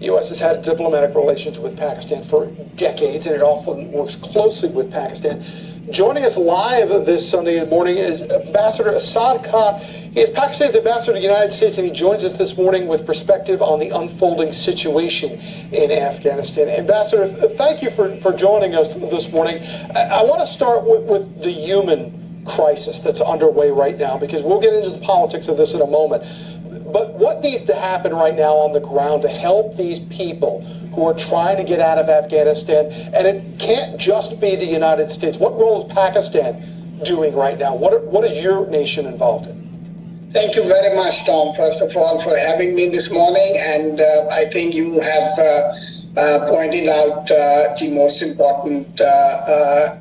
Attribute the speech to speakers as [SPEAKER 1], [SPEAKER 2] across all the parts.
[SPEAKER 1] The U.S. has had diplomatic relations with Pakistan for decades, and it often works closely with Pakistan. Joining us live this Sunday morning is Ambassador Asad Khan. He is Pakistan's ambassador to the United States, and he joins us this morning with perspective on the unfolding situation in Afghanistan. Ambassador, thank you for joining us this morning. I want to start with the human crisis that's underway right now, because we'll get into the politics of this in a moment. But what needs to happen right now on the ground to help these people who are trying to get out of Afghanistan? And it can't just be the United States. What role is Pakistan doing right now? What is your nation involved in?
[SPEAKER 2] Thank you very much, Tom, first of all, for having me this morning. And I think you have pointed out the most important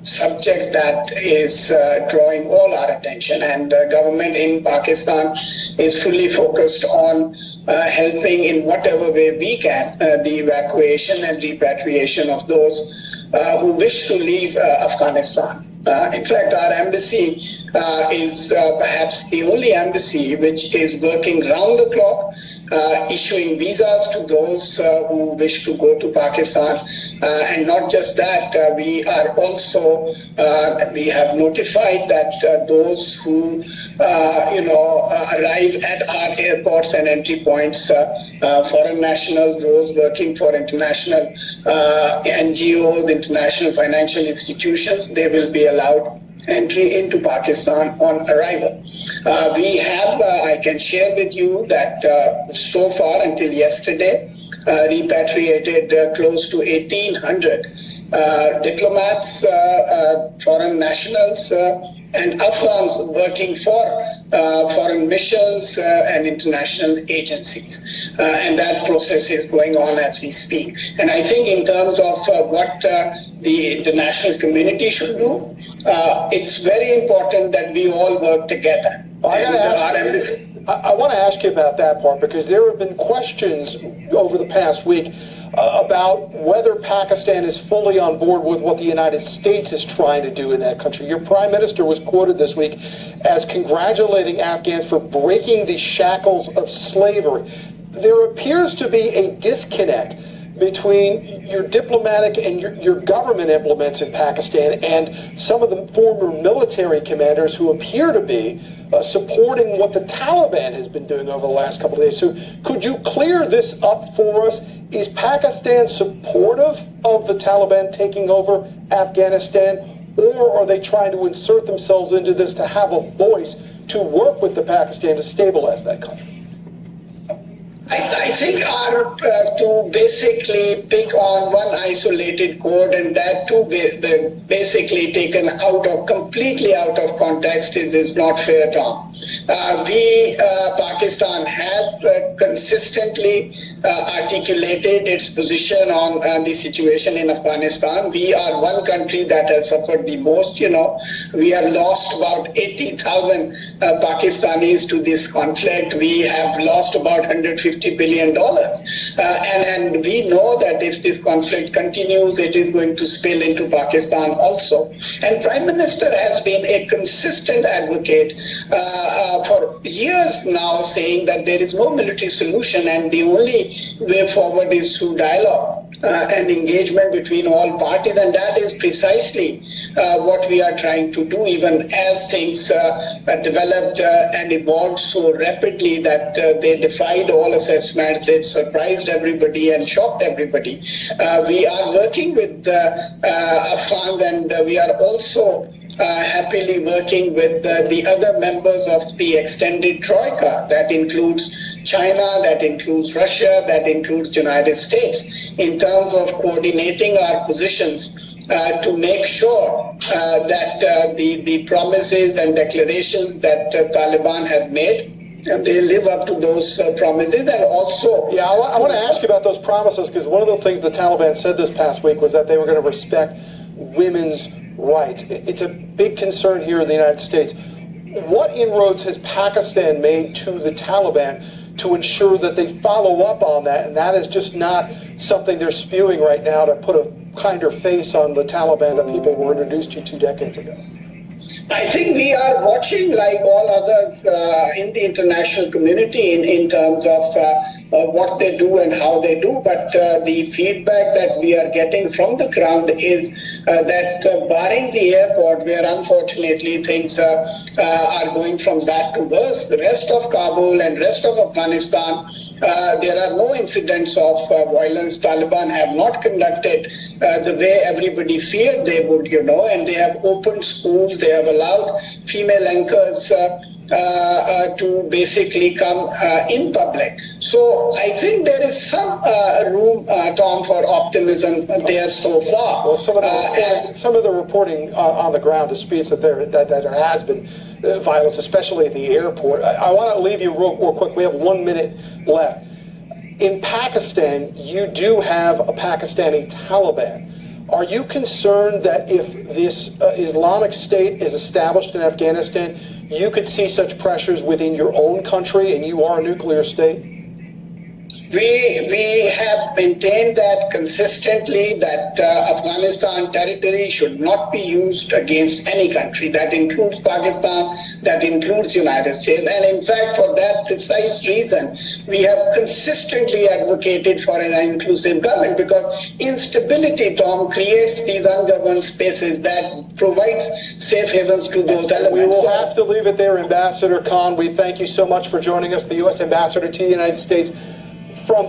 [SPEAKER 2] subject that is drawing all our attention. And the government in Pakistan is fully focused on helping in whatever way we can the evacuation and repatriation of those who wish to leave Afghanistan. In fact, our embassy is perhaps the only embassy which is working round the clock, issuing visas to those who wish to go to Pakistan. And not just that, we are also, we have notified that those who, arrive at our airports and entry points, foreign nationals, those working for international NGOs, international financial institutions, they will be allowed entry into Pakistan on arrival. We have, I can share with you that so far until yesterday, repatriated close to 1,800 diplomats, foreign nationals, and Afghans working for foreign missions and international agencies. And that process is going on as we speak. And I think in terms of what the international community should do, it's very important that we all work together.
[SPEAKER 1] I want to ask you about that part, because there have been questions over the past week about whether Pakistan is fully on board with what the United States is trying to do in that country. Your prime minister was quoted this week as congratulating Afghans for breaking the shackles of slavery. There appears to be a disconnect between your diplomatic and your government implements in Pakistan and some of the former military commanders who appear to be supporting what the Taliban has been doing over the last couple of days. So could you clear this up for us? Is Pakistan supportive of the Taliban taking over Afghanistan, or are they trying to insert themselves into this to have a voice to work with the Pakistan to stabilize that country?
[SPEAKER 2] I think to basically pick on one isolated quote, and that too basically taken completely out of context is not fair, Tom. Pakistan has consistently articulated its position on the situation in Afghanistan. We are one country that has suffered the most. We have lost about 80,000 Pakistanis to this conflict. We have lost about $150 billion. And we know that if this conflict continues, it is going to spill into Pakistan also. And Prime Minister has been a consistent advocate for years now, saying that there is no military solution and the only way forward is through dialogue and engagement between all parties. And that is precisely what we are trying to do, even as things developed and evolved so rapidly that they defied all assessments. They surprised everybody and shocked everybody. We are working with Afghans, and we are also happily working with the other members of the extended Troika. That includes China, that includes Russia, that includes the United States, in terms of coordinating our positions to make sure that the promises and declarations that Taliban have made, and they live up to those promises. And also,
[SPEAKER 1] I want to ask you about those promises, because one of the things the Taliban said this past week was that they were going to respect women's rights. It's a big concern here in the United States. What inroads has Pakistan made to the Taliban to ensure that they follow up on that, and that is just not something they're spewing right now to put a kinder face on the Taliban that people were introduced to 2 decades ago?
[SPEAKER 2] I think we are watching, like all others in the international community, in terms of what they do and how they do, but the feedback that we are getting from the ground is that barring the airport, where unfortunately things are going from bad to worse, the rest of Kabul and rest of Afghanistan, there are no incidents of violence. Taliban have not conducted the way everybody feared they would, and they have opened schools, they have allowed female anchors to basically come in public. So I think there is some room, Tom, for optimism there so far.
[SPEAKER 1] Well, some of the reporting on the ground disputes that there has been violence, especially at the airport. I want to leave you real quick. We have 1 minute left. In Pakistan, you do have a Pakistani Taliban. Are you concerned that if this Islamic State is established in Afghanistan, you could see such pressures within your own country, and you are a nuclear state?
[SPEAKER 2] We have maintained that consistently, that Afghanistan territory should not be used against any country. That includes Pakistan, that includes United States. And in fact, for that precise reason, we have consistently advocated for an inclusive government, because instability, Tom, creates these ungoverned spaces that provides safe havens to those elements.
[SPEAKER 1] We will have to leave it there, Ambassador Khan. We thank you so much for joining us, the U.S. Ambassador to the United States from